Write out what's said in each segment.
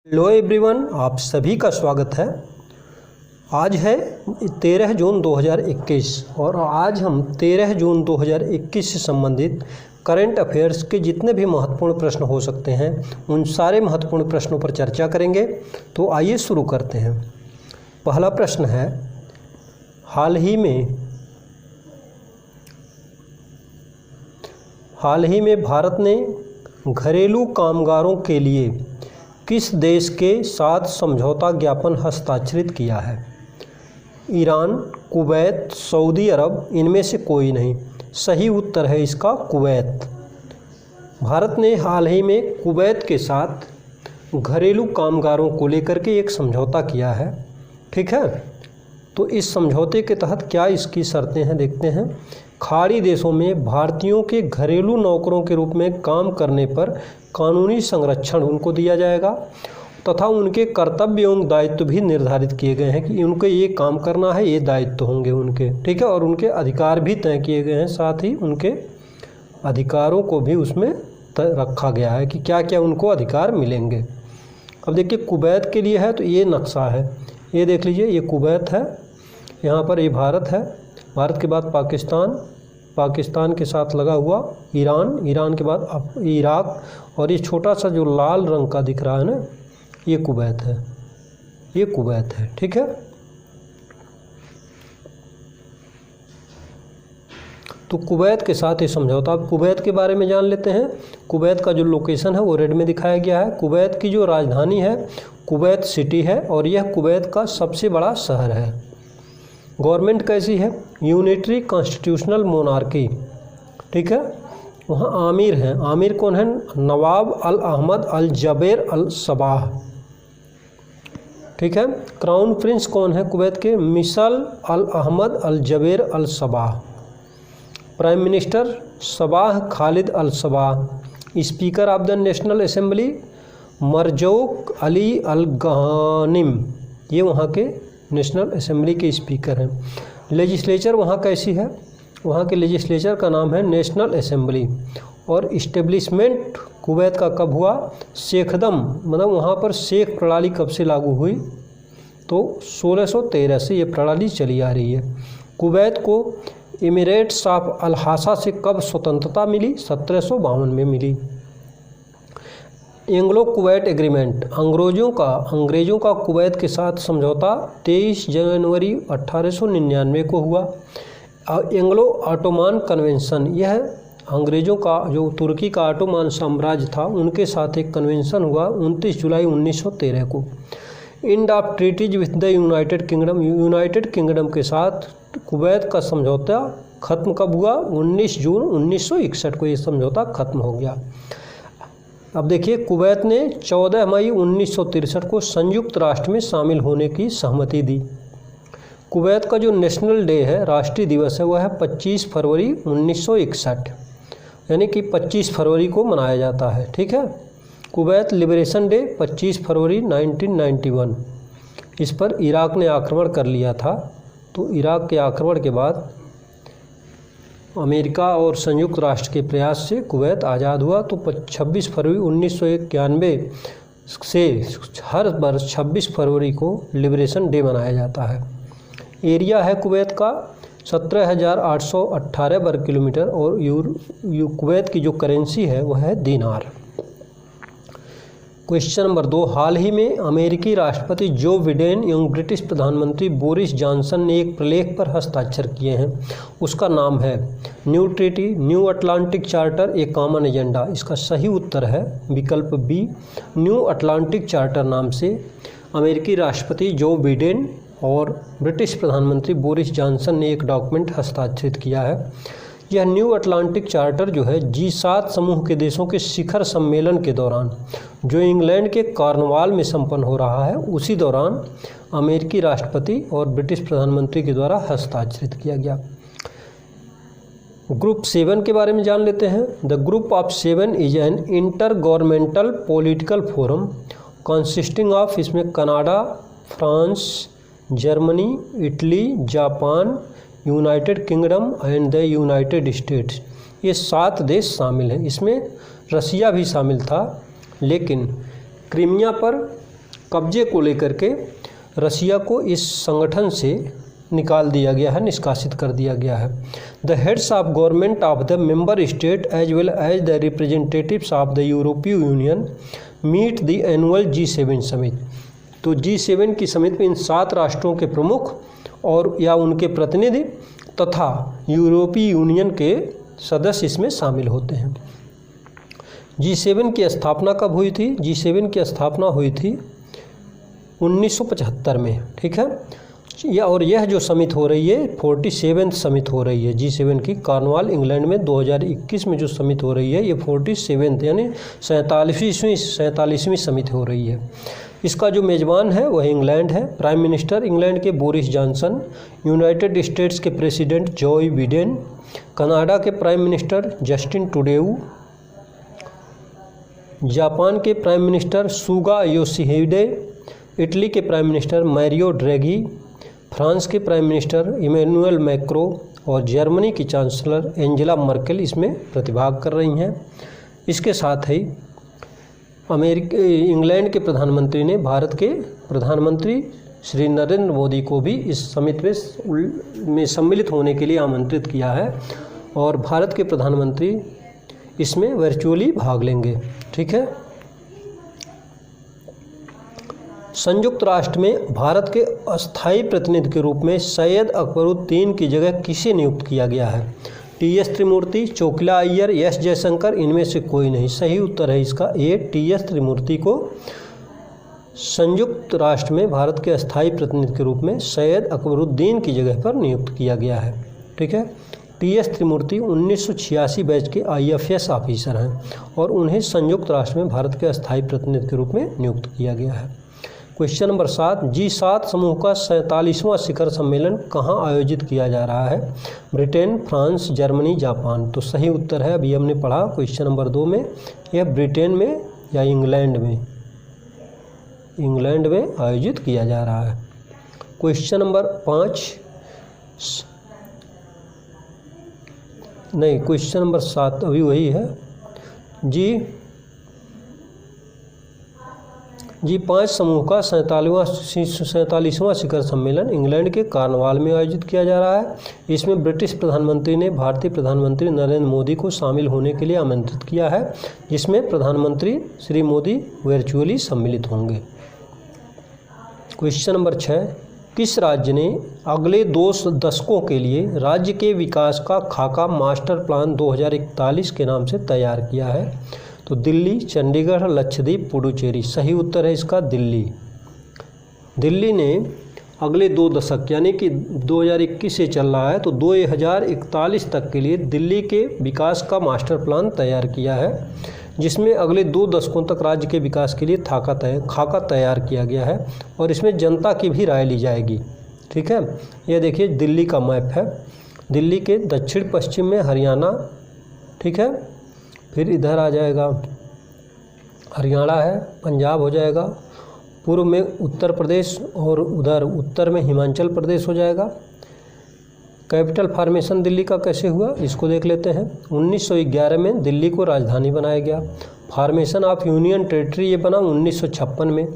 Hello everyone, आप सभी का स्वागत है। आज है 13 जून 2021 और आज हम 13 जून 2021 से संबंधित करंट अफेयर्स के जितने भी महत्वपूर्ण प्रश्न हो सकते हैं उन सारे महत्वपूर्ण प्रश्नों पर चर्चा करेंगे। तो आइए शुरू करते हैं। पहला प्रश्न है, हाल ही में भारत ने घरेलू कामगारों के लिए किस देश के साथ समझौता ज्ञापन हस्ताक्षरित किया है? ईरान, कुवैत, सऊदी अरब, इनमें से कोई नहीं। सही उत्तर है इसका कुवैत। भारत ने हाल ही में कुवैत के साथ घरेलू कामगारों को लेकर के एक समझौता किया है। ठीक है, तो इस समझौते के तहत क्या इसकी शर्तें हैं देखते हैं। खाड़ी देशों में भारतीयों के घरेलू नौकरों के रूप में काम करने पर कानूनी संरक्षण उनको दिया जाएगा तथा उनके कर्तव्य एवं दायित्व भी निर्धारित किए गए हैं कि उनको ये काम करना है, ये दायित्व होंगे उनके। ठीक है, और उनके अधिकार भी तय किए गए हैं, साथ ही उनके अधिकारों को भी उसमें रखा गया है कि क्या क्या उनको अधिकार मिलेंगे। अब देखिए कुवैत के लिए है तो ये नक्शा है, ये देख लीजिए, ये कुवैत है, यहाँ पर ये भारत है, भारत के बाद पाकिस्तान के साथ लगा हुआ ईरान के बाद इराक, और ये छोटा सा जो लाल रंग का दिख रहा है ना, ये कुवैत है। ठीक है, तो कुवैत के साथ ये समझौता। अब कुवैत के बारे में जान लेते हैं। कुवैत का जो लोकेशन है वो रेड में दिखाया गया है। कुवैत की जो राजधानी है कुवैत सिटी है और यह कुवैत का सबसे बड़ा शहर है। गवर्नमेंट कैसी है? Unitary constitutional monarchy. ठीक है, वहाँ आमिर हैं। आमिर कौन है? Nawaf Al Ahmad Al Jaber Al Sabah. ठीक है, क्राउन प्रिंस कौन है कुवैत के? Mishal Al Ahmad Al Jaber Al Sabah. Prime minister Sabah Khalid Al Sabah. Speaker of the national assembly Marzouq Ali Al Ghanim, ये वहाँ के national assembly के speaker हैं। लेजिस्लेचर वहाँ कैसी है? वहाँ के लेजिस्लेचर का नाम है नेशनल असेंबली। और इस्टेब्लिशमेंट कुवैत का कब हुआ? शेखदम, मतलब वहाँ पर शेख प्रणाली कब से लागू हुई? तो 1613 से ये प्रणाली चली आ रही है। कुवैत को इमिरेट्स ऑफ अल-हासा से कब स्वतंत्रता मिली? 1752 में मिली। एंग्लो कुवैत एग्रीमेंट, अंग्रेज़ों का कुवैत के साथ समझौता 23 जनवरी 1899 को हुआ। एंग्लो ऑटोमान कन्वेंशन, यह अंग्रेज़ों का जो तुर्की का ऑटोमान साम्राज्य था उनके साथ एक कन्वेंशन हुआ 29 जुलाई 1913 को। End of treaties with the United Kingdom के साथ कुवैत का समझौता ख़त्म कब हुआ? 19 जून 1961 को ये समझौता ख़त्म हो गया। अब देखिए कुवैत ने 14 मई 1963 को संयुक्त राष्ट्र में शामिल होने की सहमति दी। कुवैत का जो नेशनल डे है, राष्ट्रीय दिवस है, वह है 25 फरवरी 1961, यानी कि 25 फरवरी को मनाया जाता है। ठीक है, कुवैत लिबरेशन डे 25 फरवरी 1991। इस पर इराक ने आक्रमण कर लिया था, तो इराक के आक्रमण के बाद अमेरिका और संयुक्त राष्ट्र के प्रयास से कुवैत आज़ाद हुआ। तो 26 फरवरी 1991 से हर वर्ष 26 फरवरी को लिबरेशन डे मनाया जाता है। एरिया है कुवैत का 17,818 वर्ग किलोमीटर और कुवैत की जो करेंसी है वह है दीनार। क्वेश्चन नंबर 2, हाल ही में अमेरिकी राष्ट्रपति जो बिडेन एवं ब्रिटिश प्रधानमंत्री बोरिस जॉनसन ने एक प्रलेख पर हस्ताक्षर किए हैं, उसका नाम है new treaty, new Atlantic charter, a common agenda. इसका सही उत्तर है विकल्प बी, न्यू अटलांटिक चार्टर नाम से अमेरिकी राष्ट्रपति जो बिडेन और ब्रिटिश प्रधानमंत्री बोरिस जॉनसन ने एक डॉक्यूमेंट हस्ताक्षरित किया है। यह न्यू अटलांटिक चार्टर जो है G7 समूह के देशों के शिखर सम्मेलन के दौरान, जो इंग्लैंड के कॉर्नवाल में संपन्न हो रहा है, उसी दौरान अमेरिकी राष्ट्रपति और ब्रिटिश प्रधानमंत्री के द्वारा हस्ताक्षरित किया गया। ग्रुप 7 के बारे में जान लेते हैं। The group of 7 is an intergovernmental political forum consisting of, इसमें Canada, France, Germany, Italy, Japan, United Kingdom and the United States, ये 7 देश शामिल हैं। इसमें रसिया भी शामिल था, लेकिन क्रीमिया पर कब्जे को लेकर के रसिया को इस संगठन से निकाल दिया गया है, निष्कासित कर दिया गया है। The heads of government of the member state as well as the representatives of the यूरोपीय union meet the annual G7 summit. तो G7 की समिति में इन 7 राष्ट्रों के प्रमुख और या उनके प्रतिनिधि तथा यूरोपीय यूनियन के सदस्य इसमें शामिल होते हैं। G7 की स्थापना कब हुई थी? G7 की स्थापना हुई थी 1975 में, ठीक है। यह जो समिट हो रही है 47th समिट हो रही है G7 की, कॉर्नवाल इंग्लैंड में 2021 में जो समिट हो रही है ये 47th यानी 47वीं समिट हो रही है। इसका जो मेज़बान है वह इंग्लैंड है। प्राइम मिनिस्टर इंग्लैंड के बोरिस जॉनसन, यूनाइटेड स्टेट्स के प्रेसिडेंट जो बिडेन, कनाडा के प्राइम मिनिस्टर जस्टिन ट्रूडेऊ, जापान के प्राइम मिनिस्टर सुगा योशिहिडे, इटली के प्राइम मिनिस्टर मैरियो ड्रैगी, फ्रांस के प्राइम मिनिस्टर इमैनुअल मैक्रो और जर्मनी की चांसलर एंजेला मर्केल इसमें प्रतिभाग कर रही हैं। इसके साथ ही इंग्लैंड के प्रधानमंत्री ने भारत के प्रधानमंत्री श्री नरेंद्र मोदी को भी इस समिट में सम्मिलित होने के लिए आमंत्रित किया है और भारत के प्रधानमंत्री इसमें वर्चुअली भाग लेंगे, ठीक है। संयुक्त राष्ट्र में भारत के अस्थायी प्रतिनिधि के रूप में सैयद अकबरुद्दीन की जगह किसे नियुक्त किया गया है? TS त्रिमूर्ति, चोकला अय्यर, S जयशंकर, इनमें से कोई नहीं। सही उत्तर है इसका ए, TS त्रिमूर्ति को संयुक्त राष्ट्र में भारत के अस्थायी प्रतिनिधि के रूप में सैयद अकबरुद्दीन की जगह पर नियुक्त किया गया है, ठीक है। TS त्रिमूर्ति 1986 बैच के IFS ऑफिसर हैं और उन्हें संयुक्त राष्ट्र में भारत के अस्थायी प्रतिनिधि के रूप में नियुक्त किया गया है। क्वेश्चन नंबर 7, G7 समूह का 47वां शिखर सम्मेलन कहाँ आयोजित किया जा रहा है? Britain, France, Germany, Japan. तो सही उत्तर है अभी हमने पढ़ा क्वेश्चन नंबर 2 में, यह ब्रिटेन में या इंग्लैंड में आयोजित किया जा रहा है। क्वेश्चन नंबर 5 नहीं, क्वेश्चन नंबर 7 अभी वही है। G5 समूह का 47वां शिखर सम्मेलन इंग्लैंड के कॉर्नवाल में आयोजित किया जा रहा है। इसमें ब्रिटिश प्रधानमंत्री ने भारतीय प्रधानमंत्री नरेंद्र मोदी को शामिल होने के लिए आमंत्रित किया है, जिसमें प्रधानमंत्री श्री मोदी वर्चुअली सम्मिलित होंगे। क्वेश्चन नंबर 6, किस राज्य ने अगले 2 दशकों के लिए राज्य के विकास का खाका मास्टर प्लान 2041 के नाम से तैयार किया है? तो दिल्ली, चंडीगढ़, लक्षद्वीप, पुडुचेरी। सही उत्तर है इसका दिल्ली। दिल्ली ने अगले 2 दशक यानी कि 2021 से चल रहा है तो 2041 तक के लिए दिल्ली के विकास का मास्टर प्लान तैयार किया है, जिसमें अगले 2 दशकों तक राज्य के विकास के लिए खाका तैयार किया गया है और इसमें जनता की भी राय ली जाएगी, ठीक है। यह देखिए दिल्ली का मैप है। दिल्ली के दक्षिण पश्चिम में हरियाणा, ठीक है, फिर इधर आ जाएगा हरियाणा है, पंजाब हो जाएगा, पूर्व में उत्तर प्रदेश और उधर उत्तर में हिमाचल प्रदेश हो जाएगा। कैपिटल फॉर्मेशन दिल्ली का कैसे हुआ इसको देख लेते हैं। 1911 में दिल्ली को राजधानी बनाया गया। फॉर्मेशन ऑफ यूनियन टेरिटरी ये बना 1956 में।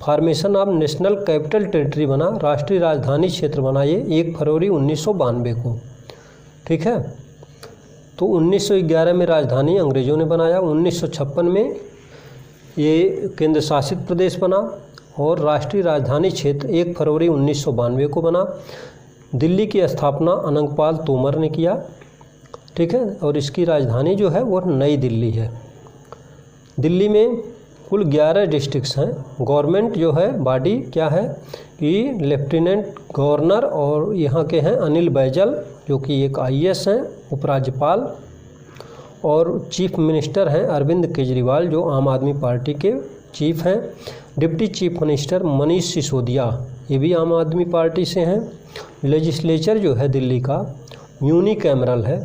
Formation of national capital territory बना, राष्ट्रीय राजधानी क्षेत्र बना ये 1 फरवरी 1992 को, ठीक है। तो 1911 में राजधानी अंग्रेज़ों ने बनाया, 1956 में ये केंद्र शासित प्रदेश बना और राष्ट्रीय राजधानी क्षेत्र 1 फरवरी 1992 को बना। दिल्ली की स्थापना अनंगपाल तोमर ने किया, ठीक है, और इसकी राजधानी जो है वो नई दिल्ली है। दिल्ली में कुल 11 डिस्ट्रिक्ट्स हैं। गवर्नमेंट जो है बॉडी क्या है कि लेफ्टिनेंट गवर्नर और यहाँ के हैं अनिल बैजल जो कि एक IAS हैं, उपराज्यपाल, और चीफ मिनिस्टर हैं अरविंद केजरीवाल जो आम आदमी पार्टी के चीफ हैं। Deputy chief minister Manish Sisodia ये भी आम आदमी पार्टी से हैं। लेजिस्लेचर जो है दिल्ली का यूनिकैमरल है,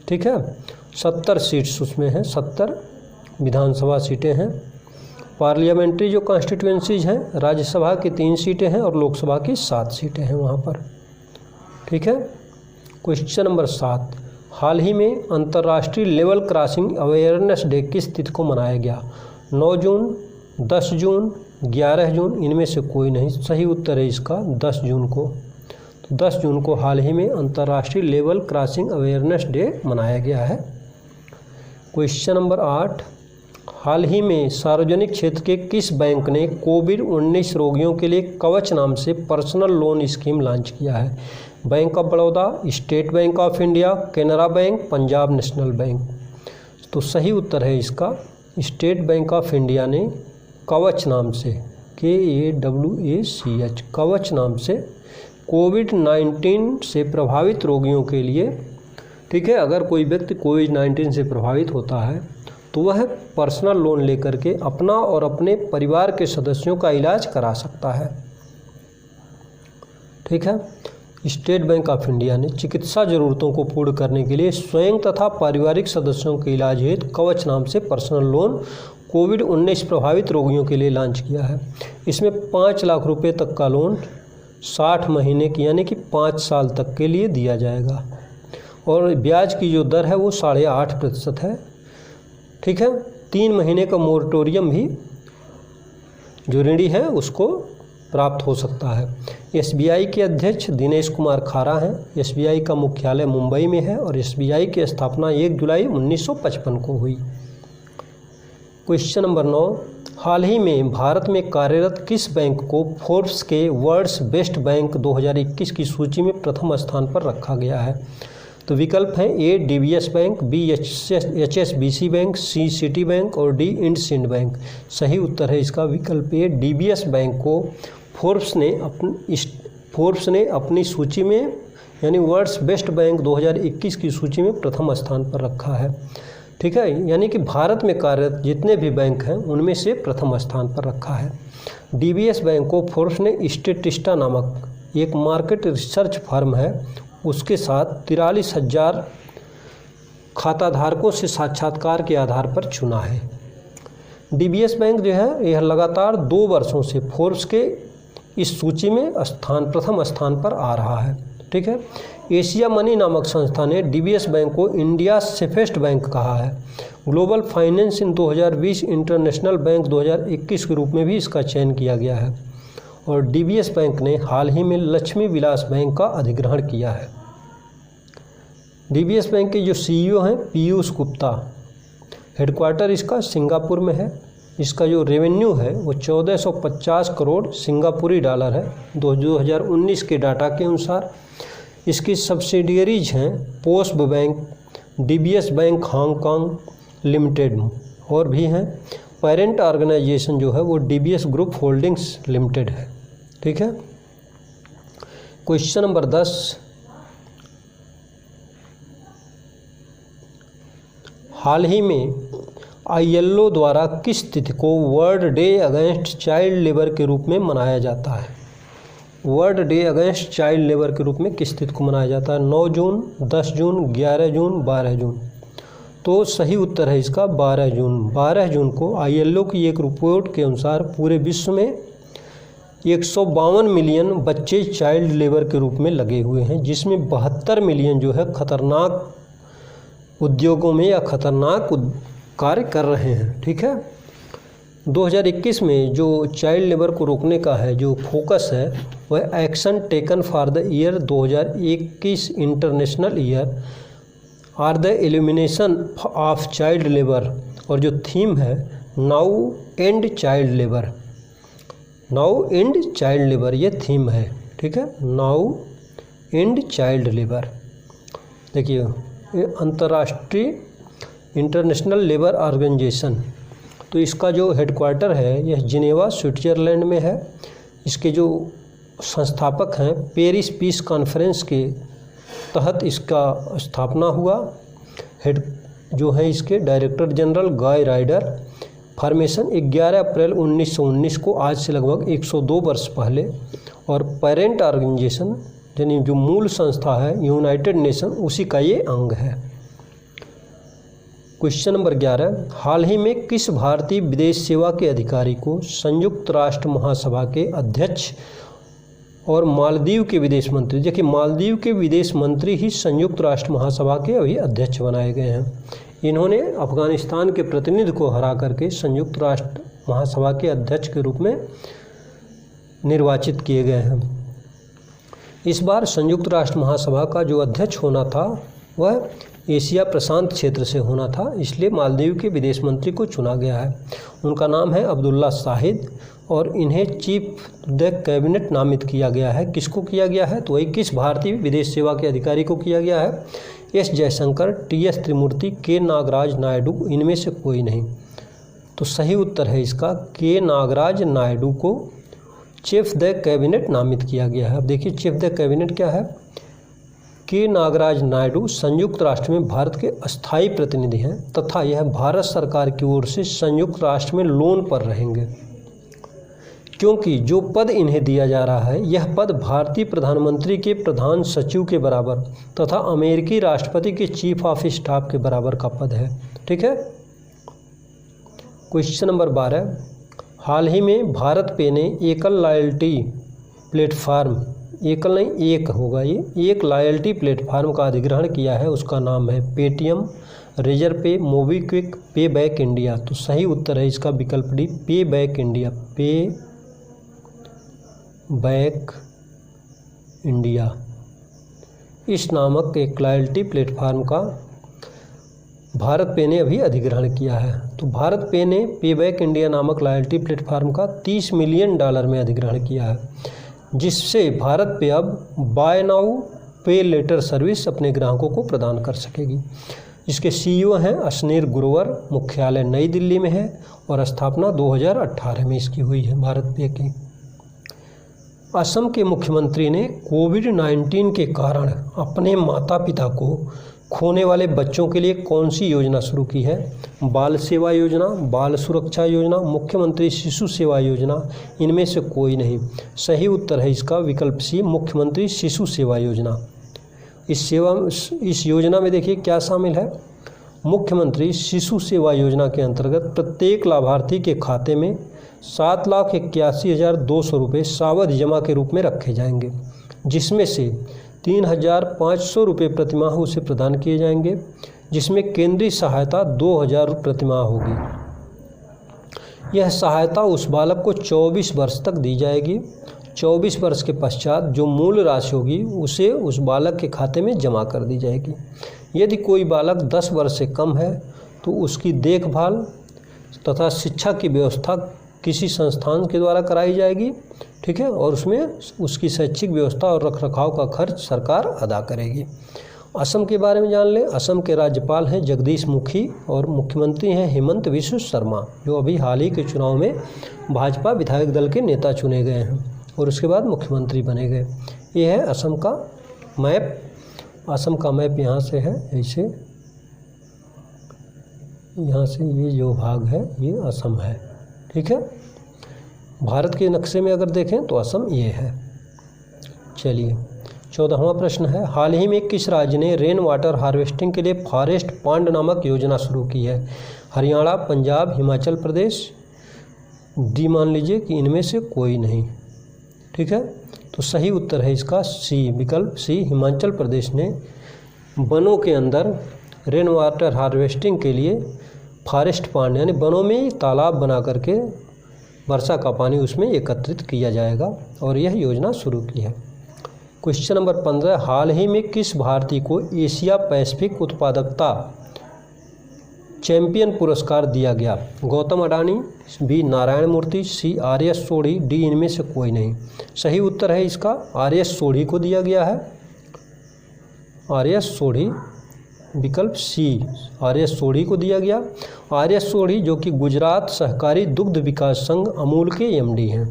ठीक है, 70 सीट्स उसमें हैं, 70 विधानसभा सीटें हैं। पार्लियामेंट्री जो कॉन्स्टिट्यूएंसीज हैं, राज्यसभा की 3 सीटें हैं और लोकसभा की 7 सीटें हैं वहाँ पर, ठीक है। क्वेश्चन नंबर 7, हाल ही में अंतर्राष्ट्रीय लेवल क्रॉसिंग अवेयरनेस डे किस तिथि को मनाया गया? 9 जून, 10 जून, 11 जून, इनमें से कोई नहीं। सही उत्तर है इसका 10 जून को। तो 10 जून को हाल ही में अंतर्राष्ट्रीय लेवल क्रॉसिंग अवेयरनेस डे मनाया गया है। क्वेश्चन नंबर 8, हाल ही में सार्वजनिक क्षेत्र के किस बैंक ने कोविड-19 रोगियों के लिए कवच नाम से पर्सनल लोन स्कीम लॉन्च किया है? Bank of Baroda, state bank of India, Canara bank, Punjab national bank. तो सही उत्तर है इसका स्टेट बैंक ऑफ इंडिया ने कवच नाम से, KAWACH, कवच नाम से कोविड-19 से प्रभावित रोगियों के लिए, ठीक है, अगर कोई व्यक्ति कोविड-19 से प्रभावित होता है तो वह पर्सनल लोन लेकर के अपना और अपने परिवार के सदस्यों का इलाज करा सकता है। ठीक है, स्टेट बैंक ऑफ इंडिया ने चिकित्सा जरूरतों को पूर्ण करने के लिए स्वयं तथा पारिवारिक सदस्यों के इलाज हेतु कवच नाम से पर्सनल लोन कोविड-19 प्रभावित रोगियों के लिए लॉन्च किया है। इसमें 5 लाख रुपए तक का लोन 60 महीने की यानी कि 5 साल तक के लिए दिया जाएगा और ब्याज की जो दर है वो 8.5% है। ठीक है, 3 महीने का मोरेटोरियम भी जो ऋणी है उसको प्राप्त हो सकता है। SBI के अध्यक्ष दिनेश कुमार खारा हैं। SBI का मुख्यालय मुंबई में है और SBI की स्थापना 1 जुलाई 1955 को हुई। क्वेश्चन नंबर 9, हाल ही में भारत में कार्यरत किस बैंक को फोर्ब्स के वर्ल्ड्स बेस्ट बैंक 2021 की सूची में प्रथम स्थान पर रखा गया है? तो विकल्प हैं A DBS bank, B HSBC bank, C city bank और D इंडसिंड बैंक। सही उत्तर है इसका विकल्प A DBS बैंक को फोर्ब्स ने अपनी सूची में यानी वर्ल्ड्स बेस्ट बैंक 2021 की सूची में प्रथम स्थान पर रखा है। ठीक है, यानी कि भारत में कार्यरत जितने भी बैंक हैं उनमें से प्रथम स्थान पर रखा है। DBS बैंक को फोर्ब्स ने स्टेटिस्टा नामक एक मार्केट रिसर्च फर्म है उसके साथ 43,000 खाताधारकों से साक्षात्कार के आधार पर चुना है। DBS बैंक जो है यह लगातार 2 वर्षों से फोर्ब्स के इस सूची में प्रथम स्थान पर आ रहा है। ठीक है, एशिया मनी नामक संस्था ने DBS बैंक को इंडिया सेफेस्ट बैंक कहा है। ग्लोबल फाइनेंस इन 2020 इंटरनेशनल बैंक 2021 के रूप में भी इसका चयन किया गया है और DBS बैंक ने हाल ही में लक्ष्मी विलास बैंक का अधिग्रहण किया है। DBS बैंक के जो CEO हैं पीयूष गुप्ता, हेडक्वार्टर इसका सिंगापुर में है। इसका जो रेवेन्यू है वो 1450 करोड़ सिंगापुरी डॉलर है 2019 के डाटा के अनुसार। इसकी सब्सिडियरीज हैं post bank, DBS bank Hong Kong limited और भी हैं। पेरेंट ऑर्गेनाइजेशन जो है वो DBS ग्रुप होल्डिंग्स लिमिटेड है। ठीक है, क्वेश्चन नंबर 10, हाल ही में ILO द्वारा किस तिथि को world day against child labour के रूप में मनाया जाता है? World day against child labour के रूप में किस तिथि को मनाया जाता है? 9 जून, 10 जून, 11 जून, 12 जून। तो सही उत्तर है इसका 12 जून। 12 जून को ILO की एक रिपोर्ट के अनुसार पूरे विश्व में 152 मिलियन बच्चे चाइल्ड लेबर के रूप में लगे हुए हैं, जिसमें 72 मिलियन जो है खतरनाक उद्योगों में या खतरनाक कार्य कर रहे हैं। ठीक है, 2021 में जो चाइल्ड लेबर को रोकने का है जो फोकस है वह action taken for the year 2021 international year are the elimination of child labour और जो थीम है now end child labour. Now end child labour ये थीम है। ठीक है, नाउ एंड चाइल्ड लेबर। देखिए ये अंतर्राष्ट्रीय इंटरनेशनल लेबर ऑर्गेनाइजेशन, तो इसका जो हेडक्वार्टर है यह जिनेवा स्विट्जरलैंड में है। इसके जो संस्थापक हैं पेरिस पीस कॉन्फ्रेंस के तहत इसका स्थापना हुआ। हेड जो है इसके डायरेक्टर जनरल गाय राइडर। फॉर्मेशन 11 अप्रैल 1919 को, आज से लगभग 102 वर्ष पहले। और पेरेंट ऑर्गेनाइजेशन यानी जो मूल संस्था है यूनाइटेड नेशन, उसी का ये अंग है। क्वेश्चन नंबर 11, हाल ही में किस भारतीय विदेश सेवा के अधिकारी को संयुक्त राष्ट्र महासभा के अध्यक्ष और मालदीव के विदेश मंत्री, देखिए मालदीव के विदेश मंत्री ही संयुक्त राष्ट्र महासभा के अभी अध्यक्ष बनाए गए हैं। इन्होंने अफगानिस्तान के प्रतिनिधि को हरा करके संयुक्त राष्ट्र महासभा के अध्यक्ष के रूप में निर्वाचित किए गए हैं। इस बार संयुक्त राष्ट्र महासभा का जो अध्यक्ष होना था वह एशिया प्रशांत क्षेत्र से होना था, इसलिए मालदीव के विदेश मंत्री को चुना गया है। उनका नाम है अब्दुल्ला शाहिद और इन्हें चीफ द कैबिनेट नामित किया गया है। किसको किया गया है? तो वही किस भारतीय विदेश सेवा के अधिकारी को किया गया है? S Jaishankar, T.S.. त्रिमूर्ति, के नागराज नायडू, इनमें से कोई नहीं। तो सही उत्तर है इसका के नागराज नायडू को चीफ द कैबिनेट नामित किया गया है। अब देखिए चीफ द कैबिनेट क्या है। के नागराज नायडू संयुक्त राष्ट्र में भारत के अस्थायी प्रतिनिधि हैं तथा यह भारत सरकार की ओर से संयुक्त राष्ट्र में लोन पर रहेंगे, क्योंकि जो पद इन्हें दिया जा रहा है यह पद भारतीय प्रधानमंत्री के प्रधान सचिव के बराबर तथा अमेरिकी राष्ट्रपति के चीफ ऑफ स्टाफ के बराबर का पद है। ठीक है। क्वेश्चन नंबर 12, हाल ही में भारत पे ने एकल लॉयल्टी प्लेटफार्म, एकल नहीं एक होगा ये, एक लॉयल्टी प्लेटफार्म का अधिग्रहण किया है। उसका नाम है पेटीएम, रेजर पे, मोबीक्विक, पे बैक इंडिया। तो सही उत्तर है इसका विकल्प डी, पे बैक इंडिया, पे बैक इंडिया। इस नामक एक लॉयल्टी प्लेटफार्म का भारत पे ने अभी अधिग्रहण किया है। तो भारत पे ने पे बैक इंडिया नामक लॉयल्टी प्लेटफार्म का $30 मिलियन में अधिग्रहण किया है, जिससे भारत पे अब बाय नाउ पे लेटर सर्विस अपने ग्राहकों को प्रदान कर सकेगी। इसके सीईओ हैं अशनीर गुरवर, मुख्यालय नई दिल्ली में है और स्थापना 2018 में इसकी हुई है भारत पे की। असम के मुख्यमंत्री ने कोविड-19 के कारण अपने माता पिता को खोने वाले बच्चों के लिए कौन सी योजना शुरू की है? बाल सेवा योजना, बाल सुरक्षा योजना, मुख्यमंत्री शिशु सेवा योजना, इनमें से कोई नहीं। सही उत्तर है इसका विकल्प सी, मुख्यमंत्री शिशु सेवा योजना। इस योजना में देखिए क्या शामिल है। मुख्यमंत्री शिशु सेवा योजना के अंतर्गत प्रत्येक लाभार्थी के खाते में 7,81,200 रुपये सावधि जमा के रूप में रखे जाएंगे, जिसमें से 3,500 रुपये प्रतिमाह उसे प्रदान किए जाएंगे, जिसमें केंद्रीय सहायता 2,000 प्रतिमाह होगी। यह सहायता उस बालक को 24 वर्ष तक दी जाएगी। 24 वर्ष के पश्चात जो मूल राशि होगी उसे उस बालक के खाते में जमा कर दी जाएगी। यदि कोई बालक 10 वर्ष से कम है तो उसकी देखभाल तथा शिक्षा की व्यवस्था किसी संस्थान के द्वारा कराई जाएगी। ठीक है। और उसमें उसकी शैक्षिक व्यवस्था और रखरखाव का खर्च सरकार अदा करेगी। असम के बारे में जान लें। असम के राज्यपाल हैं जगदीश मुखी और मुख्यमंत्री हैं हेमंत बिस्वा शर्मा, जो अभी हाल ही के चुनाव में भाजपा विधायक दल के नेता चुने गए हैं और उसके बाद मुख्यमंत्री बने गए। ये है असम का मैप। असम का मैप यहाँ से है, ऐसे यहाँ से ये जो भाग है ये असम है। ठीक है। भारत के नक्शे में अगर देखें तो असम ये है। चलिए 14वां प्रश्न है, हाल ही में किस राज्य ने रेन वाटर हार्वेस्टिंग के लिए फॉरेस्ट पॉन्ड नामक योजना शुरू की है? हरियाणा, पंजाब, हिमाचल प्रदेश। डी मान लीजिए कि इनमें से कोई नहीं। ठीक है। तो सही उत्तर है इसका सी, विकल्प सी, हिमाचल प्रदेश ने वनों के अंदर रेन वाटर हार्वेस्टिंग के लिए फॉरेस्ट पॉन्ड यानी वनों में तालाब बना करके वर्षा का पानी उसमें एकत्रित किया जाएगा और यह योजना शुरू की है। क्वेश्चन नंबर 15, हाल ही में किस भारतीय को एशिया पैसिफिक उत्पादकता चैंपियन पुरस्कार दिया गया? गौतम अडानी, बी नारायण मूर्ति, सी आर.एस. सोढ़ी, डी इनमें से कोई नहीं। सही उत्तर है इसका आर.एस. सोढ़ी को दिया गया है। आर.एस. सोढ़ी, विकल्प सी, आर.एस. सोढ़ी को दिया गया। आर.एस. सोढ़ी जो कि गुजरात सहकारी दुग्ध विकास संघ अमूल के एमडी हैं।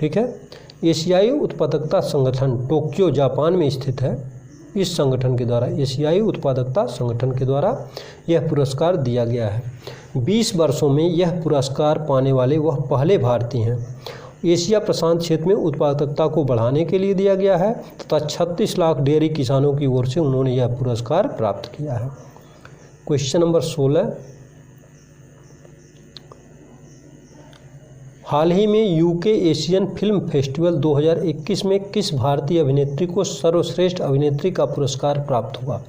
ठीक है। एशियाई उत्पादकता संगठन टोक्यो जापान में स्थित है। इस संगठन के द्वारा, एशियाई उत्पादकता संगठन के द्वारा यह पुरस्कार दिया गया है। 20 वर्षों में यह पुरस्कार पाने वाले वह पहले भारतीय हैं। एशिया प्रशांत क्षेत्र में उत्पादकता को बढ़ाने के लिए दिया गया है तथा 36 लाख डेयरी किसानों की ओर से उन्होंने यह पुरस्कार प्राप्त किया है। क्वेश्चन नंबर 16, हाल ही में यूके एशियन फिल्म फेस्टिवल 2021 में किस भारतीय अभिनेत्री को सर्वश्रेष्ठ अभिनेत्री का पुरस्कार प्राप्त हुआ?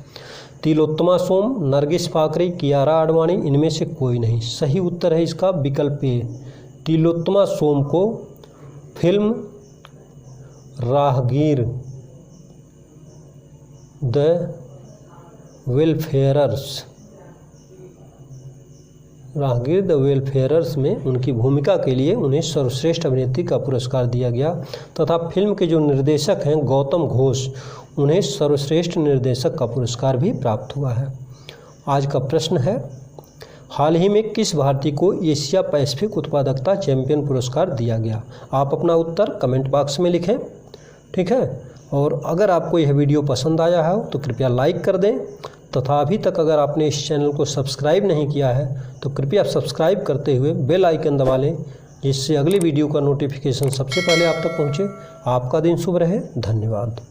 तिलोत्तमा सोम, नरगिस फाकरी, कियारा आडवाणी, इनमें से कोई नहीं। सही उत्तर है इसका विकल्प ए, तिलोत्तमा सोम को फिल्म राहगीर द वेलफेयरर्स में उनकी भूमिका के लिए उन्हें सर्वश्रेष्ठ अभिनेत्री का पुरस्कार दिया गया तथा फिल्म के जो निर्देशक हैं गौतम घोष, उन्हें सर्वश्रेष्ठ निर्देशक का पुरस्कार भी प्राप्त हुआ है। आज का प्रश्न है, हाल ही में किस भारतीय को एशिया पैसिफिक उत्पादकता चैंपियन पुरस्कार दिया गया? आप अपना उत्तर कमेंट बॉक्स में लिखें, ठीक है। और अगर आपको यह वीडियो पसंद आया है तो कृपया लाइक कर दें तथा अभी तक अगर आपने इस चैनल को सब्सक्राइब नहीं किया है तो कृपया सब्सक्राइब करते हुए बेल आइकन दबा लें, जिससे अगली वीडियो का नोटिफिकेशन सबसे पहले आप तक पहुँचे। आपका दिन शुभ रहे। धन्यवाद।